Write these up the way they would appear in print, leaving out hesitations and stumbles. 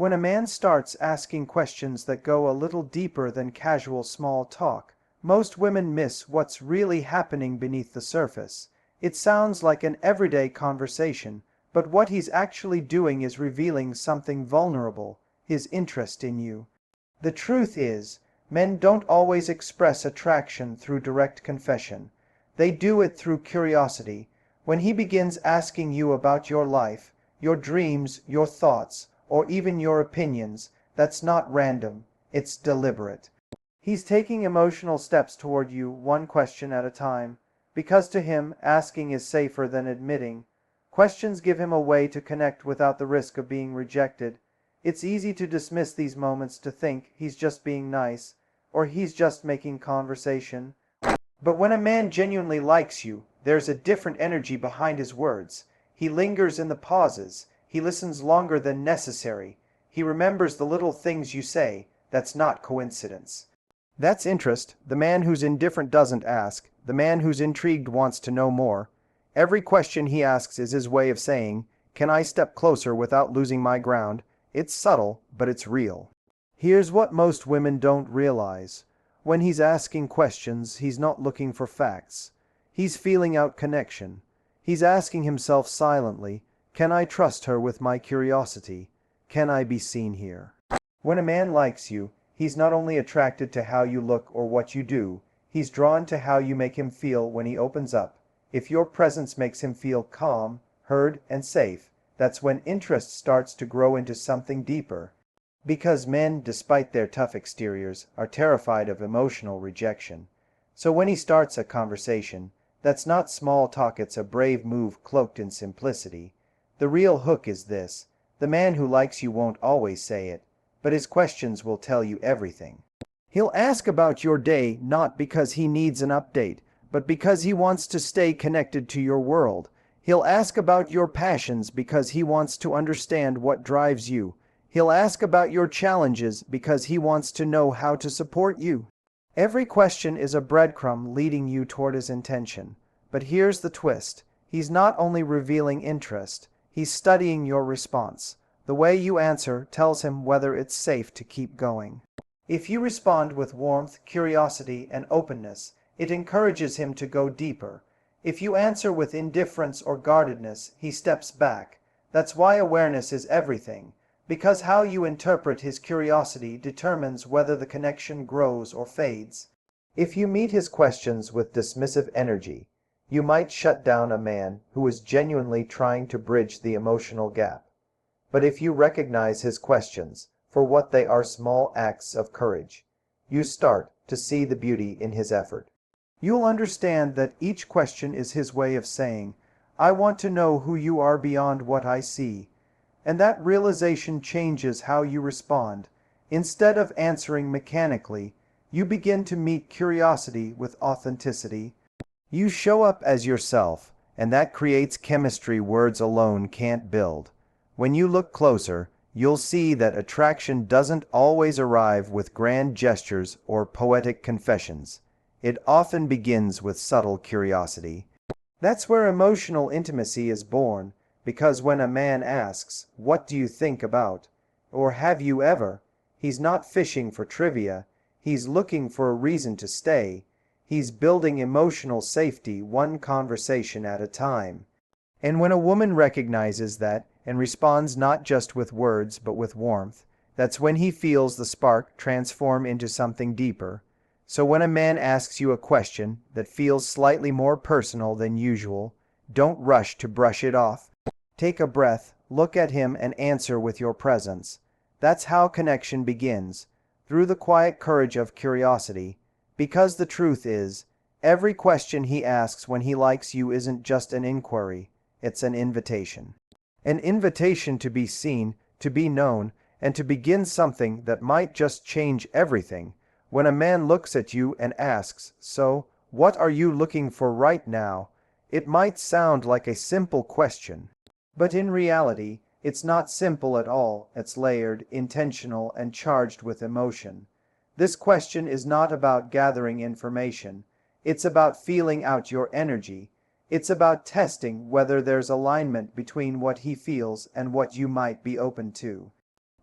When a man starts asking questions that go a little deeper than casual small talk, most women miss what's really happening beneath the surface. It sounds like an everyday conversation, but what he's actually doing is revealing something vulnerable, his interest in you. The truth is, men don't always express attraction through direct confession. They do it through curiosity. When he begins asking you about your life, your dreams, your thoughts, or even your opinions, that's not random, it's deliberate. He's taking emotional steps toward you, one question at a time, because to him, asking is safer than admitting. Questions give him a way to connect without the risk of being rejected. It's easy to dismiss these moments, to think he's just being nice, or he's just making conversation. But when a man genuinely likes you, there's a different energy behind his words. He lingers in the pauses. He listens longer than necessary. He remembers the little things you say. That's not coincidence. That's interest. The man who's indifferent doesn't ask. The man who's intrigued wants to know more. Every question he asks is his way of saying, "Can I step closer without losing my ground?" It's subtle, but it's real. Here's what most women don't realize. When he's asking questions, he's not looking for facts. He's feeling out connection. He's asking himself silently, "Can I trust her with my curiosity? Can I be seen here?" When a man likes you, he's not only attracted to how you look or what you do, he's drawn to how you make him feel when he opens up. If your presence makes him feel calm, heard, and safe, that's when interest starts to grow into something deeper. Because men, despite their tough exteriors, are terrified of emotional rejection. So when he starts a conversation, that's not small talk, it's a brave move cloaked in simplicity. The real hook is this: the man who likes you won't always say it, but his questions will tell you everything. He'll ask about your day not because he needs an update, but because he wants to stay connected to your world. He'll ask about your passions because he wants to understand what drives you. He'll ask about your challenges because he wants to know how to support you. Every question is a breadcrumb leading you toward his intention. But here's the twist. He's not only revealing interest, he's studying your response. The way you answer tells him whether it's safe to keep going. If you respond with warmth, curiosity, and openness, it encourages him to go deeper. If you answer with indifference or guardedness, he steps back. That's why awareness is everything, because how you interpret his curiosity determines whether the connection grows or fades. If you meet his questions with dismissive energy, you might shut down a man who is genuinely trying to bridge the emotional gap. But if you recognize his questions for what they are, small acts of courage, you start to see the beauty in his effort. You'll understand that each question is his way of saying, "I want to know who you are beyond what I see." And that realization changes how you respond. Instead of answering mechanically, you begin to meet curiosity with authenticity. You show up as yourself, and that creates chemistry words alone can't build. When you look closer, you'll see that attraction doesn't always arrive with grand gestures or poetic confessions. It often begins with subtle curiosity. That's where emotional intimacy is born, because when a man asks, "What do you think about?" or "Have you ever?" he's not fishing for trivia, he's looking for a reason to stay. He's building emotional safety one conversation at a time. And when a woman recognizes that and responds not just with words but with warmth, that's when he feels the spark transform into something deeper. So when a man asks you a question that feels slightly more personal than usual, don't rush to brush it off. Take a breath, look at him, and answer with your presence. That's how connection begins, through the quiet courage of curiosity. Because the truth is, every question he asks when he likes you isn't just an inquiry, it's an invitation. An invitation to be seen, to be known, and to begin something that might just change everything. When a man looks at you and asks, "So, what are you looking for right now?" it might sound like a simple question. But in reality, it's not simple at all. It's layered, intentional, and charged with emotion. This question is not about gathering information. It's about feeling out your energy. It's about testing whether there's alignment between what he feels and what you might be open to.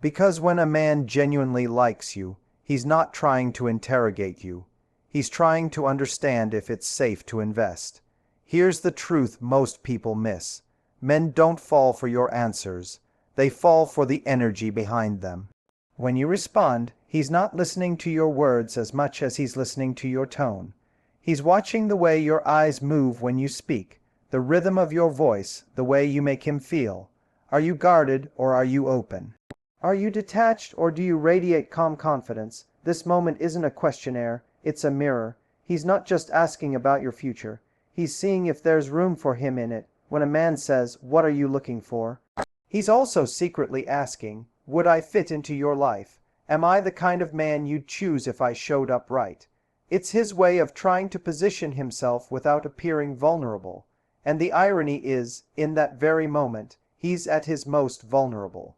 Because when a man genuinely likes you, he's not trying to interrogate you. He's trying to understand if it's safe to invest. Here's the truth most people miss. Men don't fall for your answers. They fall for the energy behind them. When you respond, he's not listening to your words as much as he's listening to your tone. He's watching the way your eyes move when you speak, the rhythm of your voice, the way you make him feel. Are you guarded or are you open? Are you detached or do you radiate calm confidence? This moment isn't a questionnaire, it's a mirror. He's not just asking about your future. He's seeing if there's room for him in it. When a man says, "What are you looking for?" he's also secretly asking, "Would I fit into your life? Am I the kind of man you'd choose if I showed up right?" It's his way of trying to position himself without appearing vulnerable. And the irony is, in that very moment, he's at his most vulnerable.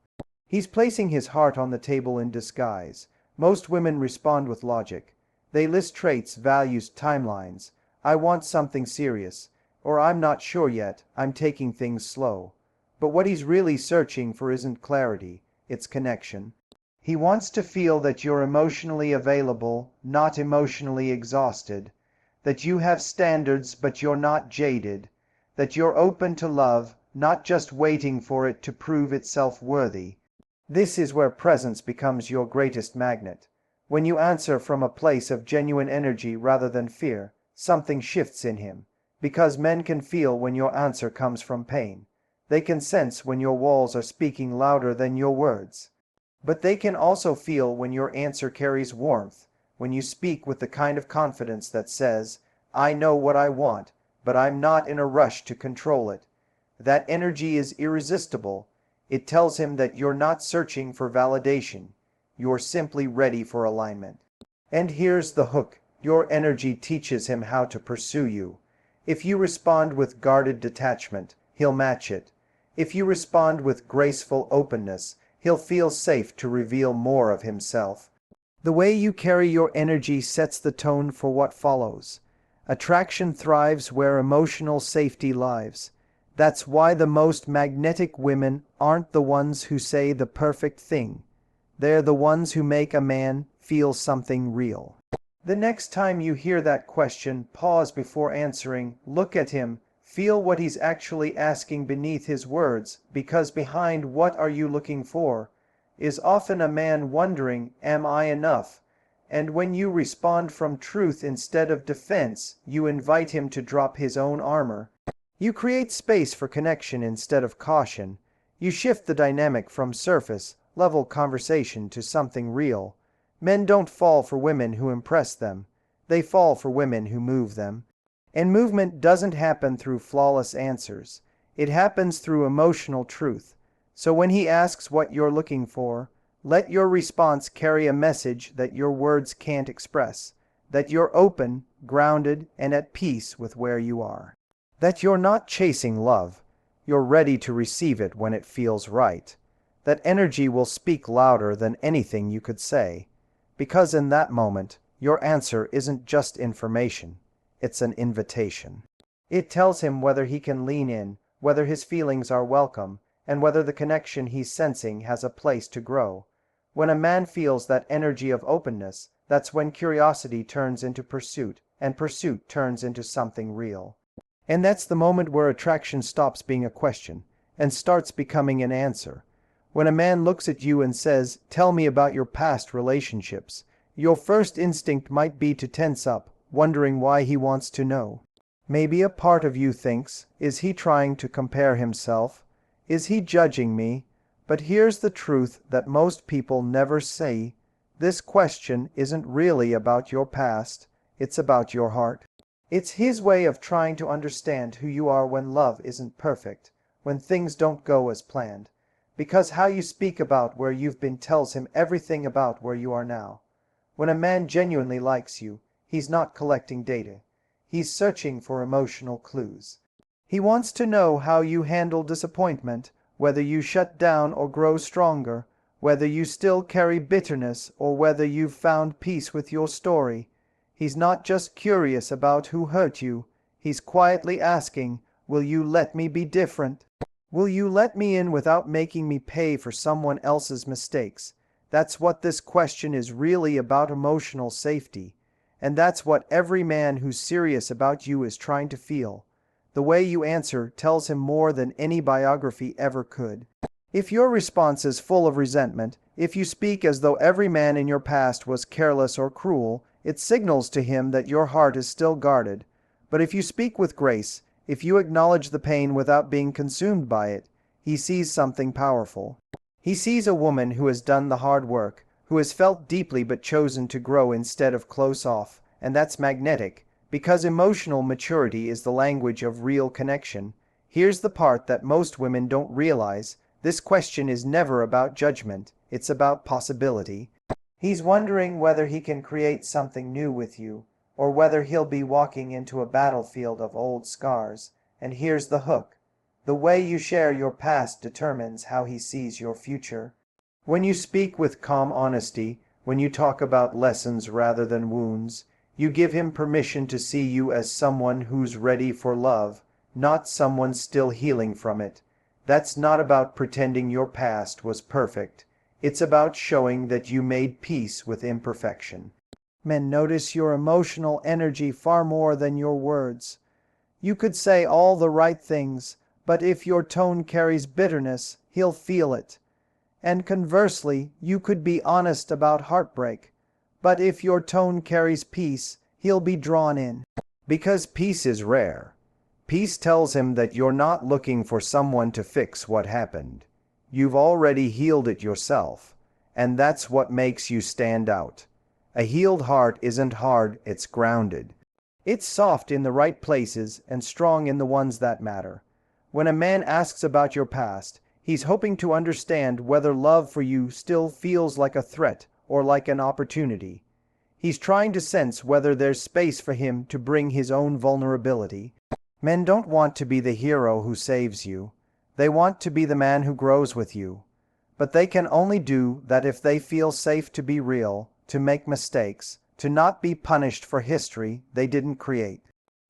He's placing his heart on the table in disguise. Most women respond with logic. They list traits, values, timelines. "I want something serious," or "I'm not sure yet, I'm taking things slow." But what he's really searching for isn't clarity, it's connection. He wants to feel that you're emotionally available, not emotionally exhausted, that you have standards but you're not jaded, that you're open to love, not just waiting for it to prove itself worthy. This is where presence becomes your greatest magnet. When you answer from a place of genuine energy rather than fear, something shifts in him. Because men can feel when your answer comes from pain. They can sense when your walls are speaking louder than your words. But they can also feel when your answer carries warmth, when you speak with the kind of confidence that says, "I know what I want, but I'm not in a rush to control it." That energy is irresistible. It tells him that you're not searching for validation. You're simply ready for alignment. And here's the hook. Your energy teaches him how to pursue you. If you respond with guarded detachment, he'll match it. If you respond with graceful openness, he'll feel safe to reveal more of himself. The way you carry your energy sets the tone for what follows. Attraction thrives where emotional safety lives. That's why the most magnetic women aren't the ones who say the perfect thing. They're the ones who make a man feel something real. The next time you hear that question, pause before answering, look at him, feel what he's actually asking beneath his words, because behind "what are you looking for" is often a man wondering, "Am I enough?" And when you respond from truth instead of defense, you invite him to drop his own armor. You create space for connection instead of caution. You shift the dynamic from surface level conversation to something real. Men don't fall for women who impress them. They fall for women who move them. And movement doesn't happen through flawless answers. It happens through emotional truth. So when he asks what you're looking for, let your response carry a message that your words can't express. That you're open, grounded, and at peace with where you are. That you're not chasing love. You're ready to receive it when it feels right. That energy will speak louder than anything you could say. Because in that moment, your answer isn't just information. It's an invitation. It tells him whether he can lean in, whether his feelings are welcome, and whether the connection he's sensing has a place to grow. When a man feels that energy of openness, that's when curiosity turns into pursuit, and pursuit turns into something real. And that's the moment where attraction stops being a question and starts becoming an answer. When a man looks at you and says, "Tell me about your past relationships," your first instinct might be to tense up, wondering why he wants to know. Maybe a part of you thinks, "Is he trying to compare himself? Is he judging me?" But here's the truth that most people never say. This question isn't really about your past. It's about your heart. It's his way of trying to understand who you are when love isn't perfect, when things don't go as planned. Because how you speak about where you've been tells him everything about where you are now. When a man genuinely likes you, he's not collecting data. He's searching for emotional clues. He wants to know how you handle disappointment, whether you shut down or grow stronger, whether you still carry bitterness or whether you've found peace with your story. He's not just curious about who hurt you. He's quietly asking, "Will you let me be different?" Will you let me in without making me pay for someone else's mistakes? That's what this question is really about, emotional safety. And that's what every man who's serious about you is trying to feel. The way you answer tells him more than any biography ever could. If your response is full of resentment, if you speak as though every man in your past was careless or cruel, it signals to him that your heart is still guarded. But if you speak with grace, if you acknowledge the pain without being consumed by it, he sees something powerful. He sees a woman who has done the hard work, who has felt deeply but chosen to grow instead of close off, and that's magnetic, because emotional maturity is the language of real connection. Here's the part that most women don't realize. This question is never about judgment, it's about possibility. He's wondering whether he can create something new with you, or whether he'll be walking into a battlefield of old scars. And here's the hook. The way you share your past determines how he sees your future. When you speak with calm honesty, when you talk about lessons rather than wounds, you give him permission to see you as someone who's ready for love, not someone still healing from it. That's not about pretending your past was perfect. It's about showing that you made peace with imperfection. Men notice your emotional energy far more than your words. You could say all the right things, but if your tone carries bitterness, he'll feel it. And conversely, you could be honest about heartbreak, but if your tone carries peace, he'll be drawn in. Because peace is rare. Peace tells him that you're not looking for someone to fix what happened. You've already healed it yourself, and that's what makes you stand out. A healed heart isn't hard, it's grounded. It's soft in the right places and strong in the ones that matter. When a man asks about your past, he's hoping to understand whether love for you still feels like a threat or like an opportunity. He's trying to sense whether there's space for him to bring his own vulnerability. Men don't want to be the hero who saves you. They want to be the man who grows with you. But they can only do that if they feel safe to be real, to make mistakes, to not be punished for history they didn't create.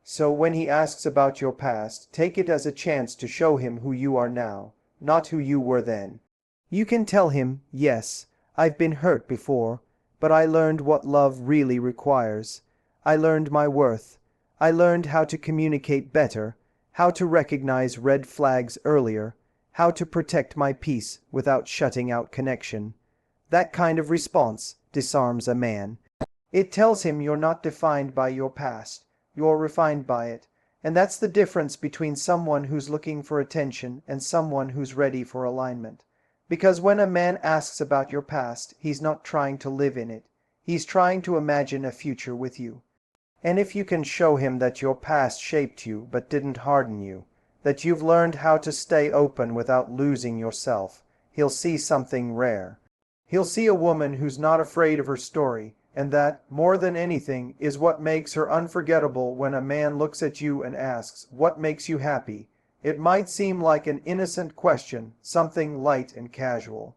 So when he asks about your past, take it as a chance to show him who you are now, not who you were then. You can tell him, yes, I've been hurt before, but I learned what love really requires. I learned my worth. I learned how to communicate better, how to recognize red flags earlier, how to protect my peace without shutting out connection. That kind of response disarms a man. It tells him you're not defined by your past, you're refined by it, and that's the difference between someone who's looking for attention and someone who's ready for alignment. Because when a man asks about your past, he's not trying to live in it, he's trying to imagine a future with you. And if you can show him that your past shaped you but didn't harden you, that you've learned how to stay open without losing yourself, he'll see something rare. He'll see a woman who's not afraid of her story, and that, more than anything, is what makes her unforgettable. When a man looks at you and asks, "What makes you happy?" It might seem like an innocent question, something light and casual.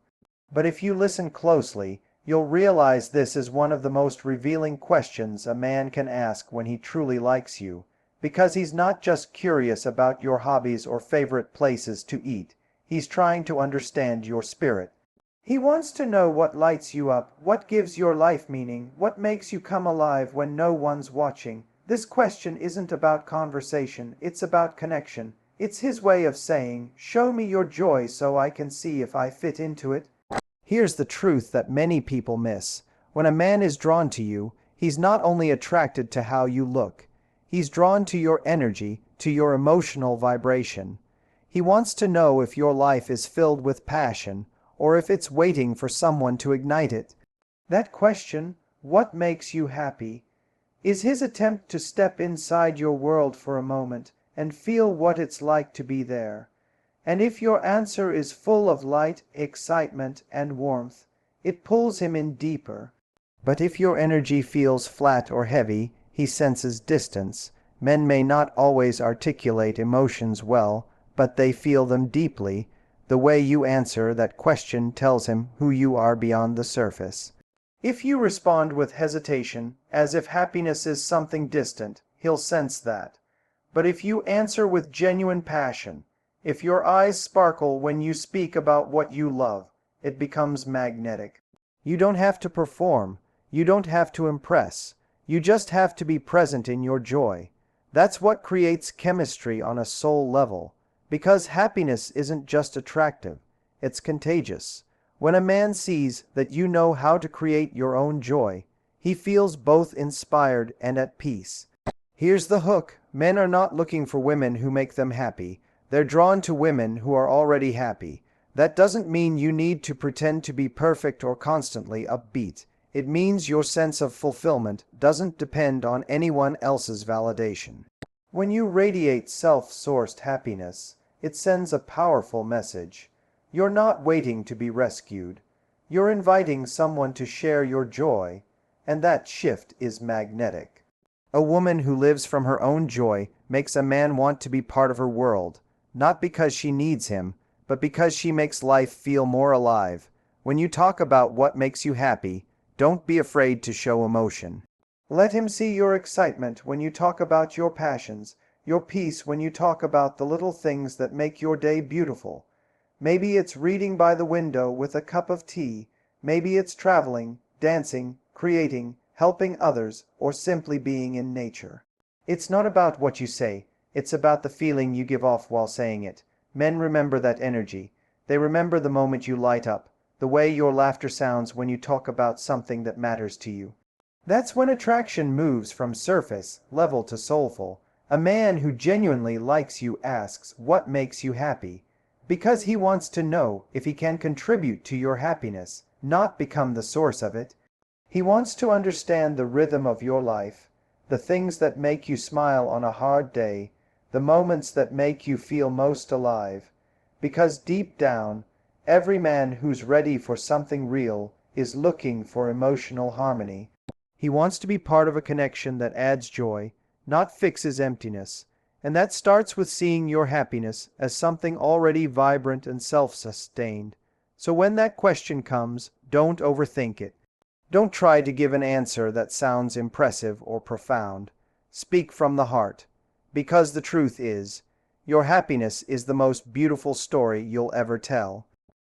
But if you listen closely, you'll realize this is one of the most revealing questions a man can ask when he truly likes you, because he's not just curious about your hobbies or favorite places to eat. He's trying to understand your spirit. He wants to know what lights you up, what gives your life meaning, what makes you come alive when no one's watching. This question isn't about conversation, it's about connection. It's his way of saying, "Show me your joy so I can see if I fit into it." Here's the truth that many people miss. When a man is drawn to you, he's not only attracted to how you look. He's drawn to your energy, to your emotional vibration. He wants to know if your life is filled with passion, or if it's waiting for someone to ignite it. That question, "What makes you happy?" is his attempt to step inside your world for a moment and feel what it's like to be there. And if your answer is full of light, excitement, and warmth, it pulls him in deeper. But if your energy feels flat or heavy, he senses distance. Men may not always articulate emotions well, but they feel them deeply. The way you answer that question tells him who you are beyond the surface. If you respond with hesitation, as if happiness is something distant, he'll sense that. But if you answer with genuine passion, If your eyes sparkle when you speak about what you love, it becomes magnetic. You don't have to perform. You don't have to impress. You just have to be present in your joy. That's what creates chemistry on a soul level. Because happiness isn't just attractive, it's contagious. When a man sees that you know how to create your own joy, he feels both inspired and at peace. Here's the hook. Men are not looking for women who make them happy. They're drawn to women who are already happy. That doesn't mean you need to pretend to be perfect or constantly upbeat. It means your sense of fulfillment doesn't depend on anyone else's validation. When you radiate self-sourced happiness, it sends a powerful message. You're not waiting to be rescued. You're inviting someone to share your joy, and that shift is magnetic. A woman who lives from her own joy makes a man want to be part of her world, not because she needs him, but because she makes life feel more alive. When you talk about what makes you happy, don't be afraid to show emotion. Let him see your excitement when you talk about your passions, your peace when you talk about the little things that make your day beautiful. Maybe it's reading by the window with a cup of tea. Maybe it's traveling, dancing, creating, helping others, or simply being in nature. It's not about what you say. It's about the feeling you give off while saying it. Men remember that energy. They remember the moment you light up, the way your laughter sounds when you talk about something that matters to you. That's when attraction moves from surface level to soulful. A man who genuinely likes you asks what makes you happy, because he wants to know if he can contribute to your happiness, not become the source of it. He wants to understand the rhythm of your life, the things that make you smile on a hard day, the moments that make you feel most alive. Because deep down, every man who's ready for something real is looking for emotional harmony. He wants to be part of a connection that adds joy, not fixes emptiness. And that starts with seeing your happiness as something already vibrant and self-sustained. So when that question comes, don't overthink it. Don't try to give an answer that sounds impressive or profound. Speak from the heart. Because the truth is, your happiness is the most beautiful story you'll ever tell.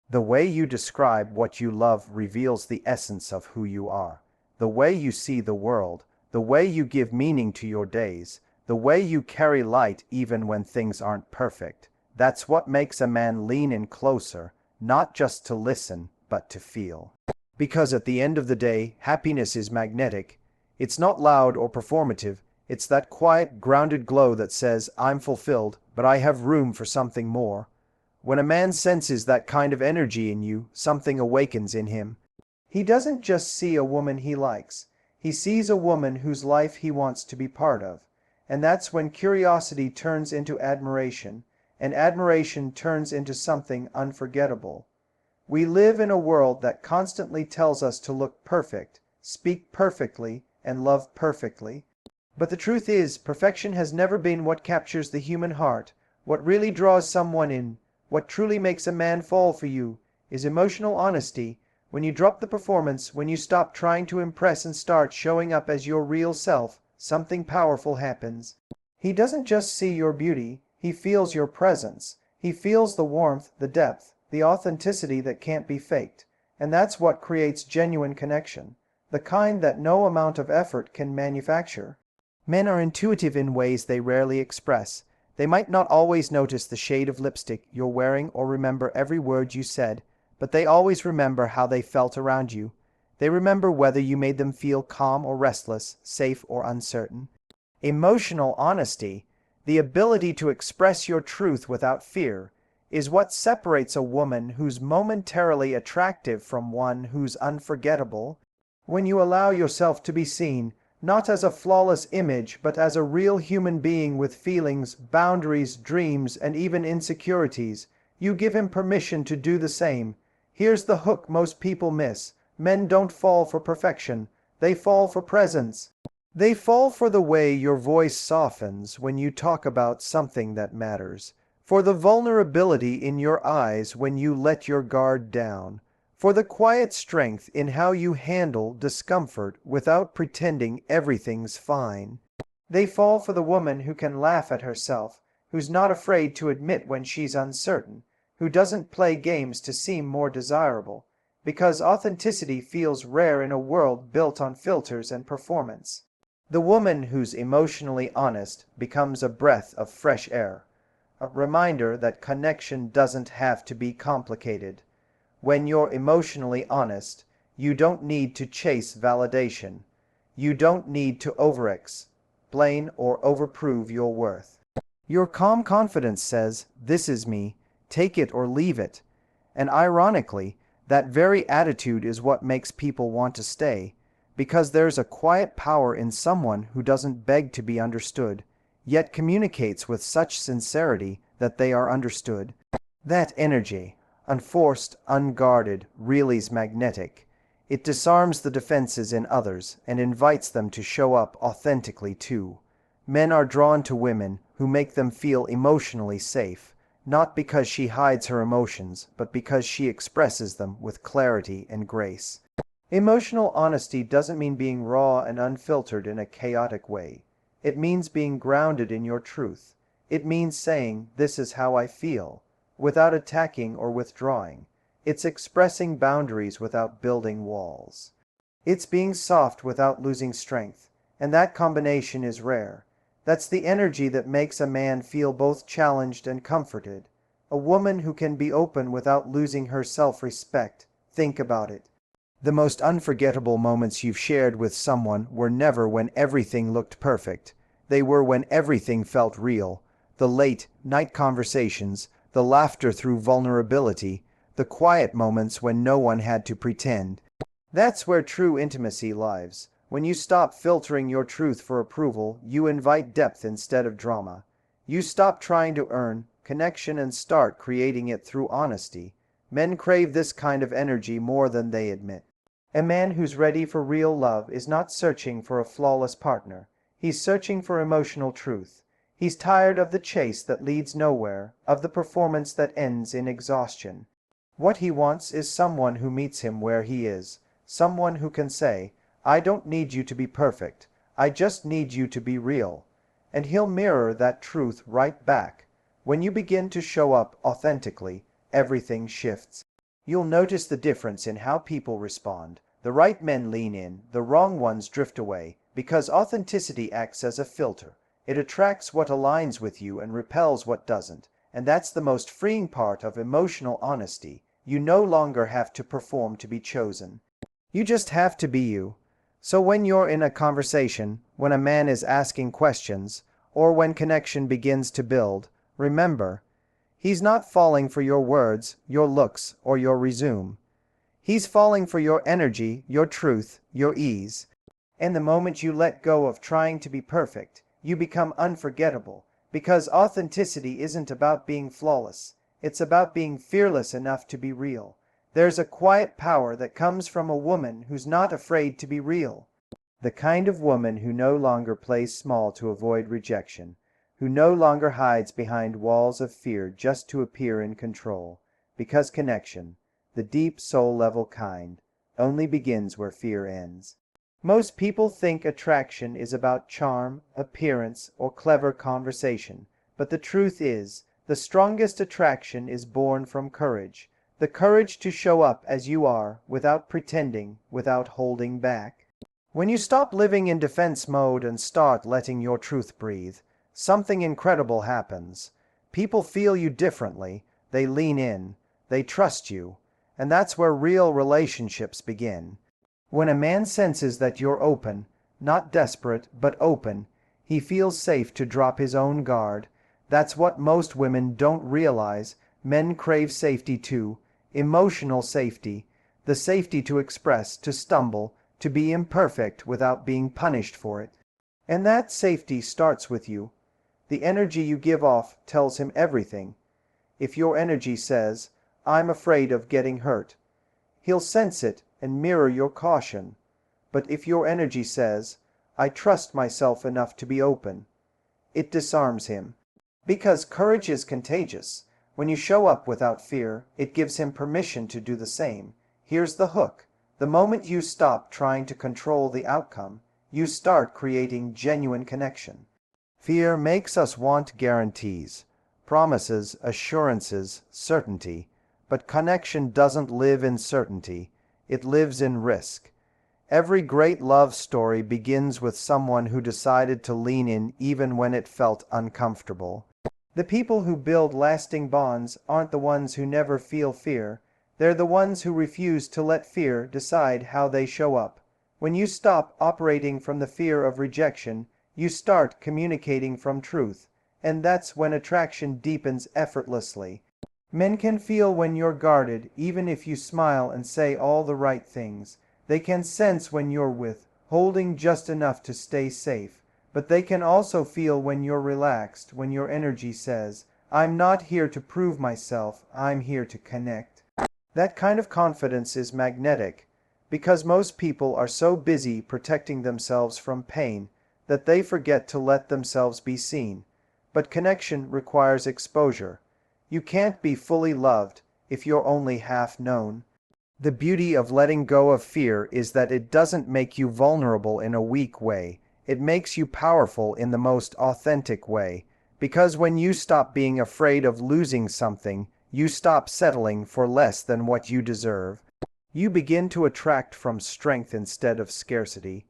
The way you describe what you love reveals the essence of who you are. The way you see the world, the way you give meaning to your days, the way you carry light even when things aren't perfect. That's what makes a man lean in closer, not just to listen, but to feel. Because at the end of the day, happiness is magnetic. It's not loud or performative. It's that quiet, grounded glow that says, I'm fulfilled, but I have room for something more. When a man senses that kind of energy in you, something awakens in him. He doesn't just see a woman he likes. He sees a woman whose life he wants to be part of. And that's when curiosity turns into admiration, and admiration turns into something unforgettable. We live in a world that constantly tells us to look perfect, speak perfectly, and love perfectly. But the truth is, perfection has never been what captures the human heart. What really draws someone in, what truly makes a man fall for you, is emotional honesty. When you drop the performance, when you stop trying to impress and start showing up as your real self, something powerful happens. He doesn't just see your beauty, he feels your presence. He feels the warmth, the depth, the authenticity that can't be faked. And that's what creates genuine connection, the kind that no amount of effort can manufacture. Men are intuitive in ways they rarely express. They might not always notice the shade of lipstick you're wearing or remember every word you said, but they always remember how they felt around you. They remember whether you made them feel calm or restless, safe or uncertain. Emotional honesty, the ability to express your truth without fear, is what separates a woman who's momentarily attractive from one who's unforgettable. When you allow yourself to be seen, not as a flawless image, but as a real human being with feelings, boundaries, dreams, and even insecurities, you give him permission to do the same. Here's the hook most people miss. Men don't fall for perfection. They fall for presence. They fall for the way your voice softens when you talk about something that matters, for the vulnerability in your eyes when you let your guard down, for the quiet strength in how you handle discomfort without pretending everything's fine. They fall for the woman who can laugh at herself, who's not afraid to admit when she's uncertain, who doesn't play games to seem more desirable, because authenticity feels rare in a world built on filters and performance. The woman who's emotionally honest becomes a breath of fresh air, a reminder that connection doesn't have to be complicated. When you're emotionally honest, you don't need to chase validation. You don't need to overexplain or overprove your worth. Your calm confidence says, "This is me, take it or leave it." And ironically, that very attitude is what makes people want to stay, because there's a quiet power in someone who doesn't beg to be understood, yet communicates with such sincerity that they are understood. That energy, unforced, unguarded, really's magnetic. It disarms the defenses in others and invites them to show up authentically too. Men are drawn to women who make them feel emotionally safe, not because she hides her emotions, but because she expresses them with clarity and grace. Emotional honesty doesn't mean being raw and unfiltered in a chaotic way. It means being grounded in your truth. It means saying, "This is how I feel," without attacking or withdrawing. It's expressing boundaries without building walls. It's being soft without losing strength, and that combination is rare. That's the energy that makes a man feel both challenged and comforted. A woman who can be open without losing her self-respect. Think about it. The most unforgettable moments you've shared with someone were never when everything looked perfect. They were when everything felt real. The late night conversations, the laughter through vulnerability, the quiet moments when no one had to pretend. That's where true intimacy lies. When you stop filtering your truth for approval, you invite depth instead of drama. You stop trying to earn connection and start creating it through honesty. Men crave this kind of energy more than they admit. A man who's ready for real love is not searching for a flawless partner. He's searching for emotional truth. He's tired of the chase that leads nowhere, of the performance that ends in exhaustion. What he wants is someone who meets him where he is, someone who can say, "I don't need you to be perfect, I just need you to be real." And he'll mirror that truth right back. When you begin to show up authentically, everything shifts. You'll notice the difference in how people respond. The right men lean in, the wrong ones drift away, because authenticity acts as a filter. It attracts what aligns with you and repels what doesn't. And that's the most freeing part of emotional honesty. You no longer have to perform to be chosen. You just have to be you. So when you're in a conversation, when a man is asking questions, or when connection begins to build, remember, he's not falling for your words, your looks, or your resume. He's falling for your energy, your truth, your ease. And the moment you let go of trying to be perfect, you become unforgettable, because authenticity isn't about being flawless. It's about being fearless enough to be real. There's a quiet power that comes from a woman who's not afraid to be real. The kind of woman who no longer plays small to avoid rejection, who no longer hides behind walls of fear just to appear in control, because connection, the deep soul-level kind, only begins where fear ends. Most people think attraction is about charm, appearance, or clever conversation, but the truth is, the strongest attraction is born from courage, the courage to show up as you are, without pretending, without holding back. When you stop living in defense mode and start letting your truth breathe, something incredible happens. People feel you differently, they lean in, they trust you, and that's where real relationships begin. When a man senses that you're open, not desperate, but open, he feels safe to drop his own guard. That's what most women don't realize. Men crave safety too, emotional safety, the safety to express, to stumble, to be imperfect without being punished for it. And that safety starts with you. The energy you give off tells him everything. If your energy says, "I'm afraid of getting hurt," he'll sense it and mirror your caution. But if your energy says, "I trust myself enough to be open," it disarms him. Because courage is contagious. When you show up without fear, it gives him permission to do the same. Here's the hook. The moment you stop trying to control the outcome, you start creating genuine connection. Fear makes us want guarantees, promises, assurances, certainty. But connection doesn't live in certainty, it lives in risk. Every great love story begins with someone who decided to lean in even when it felt uncomfortable. The people who build lasting bonds aren't the ones who never feel fear. They're the ones who refuse to let fear decide how they show up. When you stop operating from the fear of rejection, you start communicating from truth, and that's when attraction deepens effortlessly. Men can feel when you're guarded, even if you smile and say all the right things. They can sense when you're withholding just enough to stay safe. But they can also feel when you're relaxed, when your energy says, I'm not here to prove myself, I'm here to connect. That kind of confidence is magnetic, because most people are so busy protecting themselves from pain that they forget to let themselves be seen. But connection requires exposure. You can't be fully loved if you're only half known. The beauty of letting go of fear is that it doesn't make you vulnerable in a weak way. It makes you powerful in the most authentic way. Because when you stop being afraid of losing something, you stop settling for less than what you deserve. You begin to attract from strength instead of scarcity.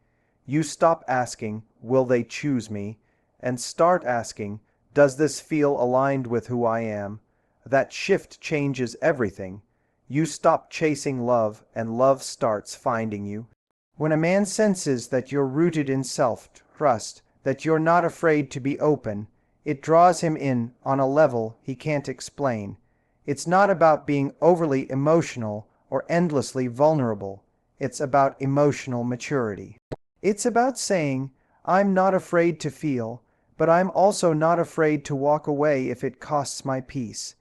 You stop asking, will they choose me? And start asking, does this feel aligned with who I am? That shift changes everything. You stop chasing love, and love starts finding you. When a man senses that you're rooted in self-trust, that you're not afraid to be open, it draws him in on a level he can't explain. It's not about being overly emotional or endlessly vulnerable. It's about emotional maturity. It's about saying, I'm not afraid to feel, but I'm also not afraid to walk away if it costs my peace.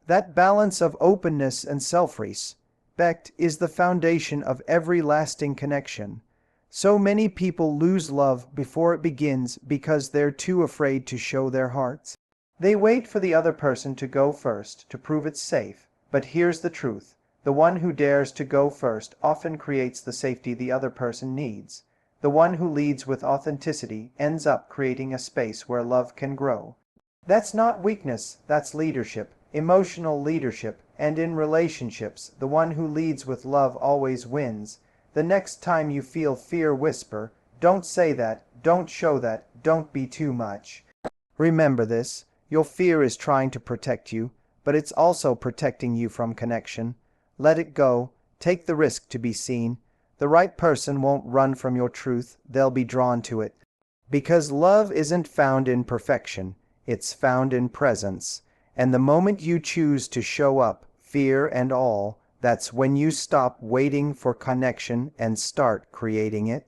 That balance of openness and self-respect is the foundation of every lasting connection. So many people lose love before it begins because they're too afraid to show their hearts. They wait for the other person to go first to prove it's safe. But here's the truth. The one who dares to go first often creates the safety the other person needs. The one who leads with authenticity ends up creating a space where love can grow. That's not weakness, that's leadership. Emotional leadership, and in relationships, the one who leads with love always wins. The next time you feel fear whisper, don't say that, don't show that, don't be too much. Remember this, your fear is trying to protect you, but it's also protecting you from connection. Let it go, take the risk to be seen. The right person won't run from your truth, they'll be drawn to it. Because love isn't found in perfection, it's found in presence. And the moment you choose to show up, fear and all, that's when you stop waiting for connection and start creating it.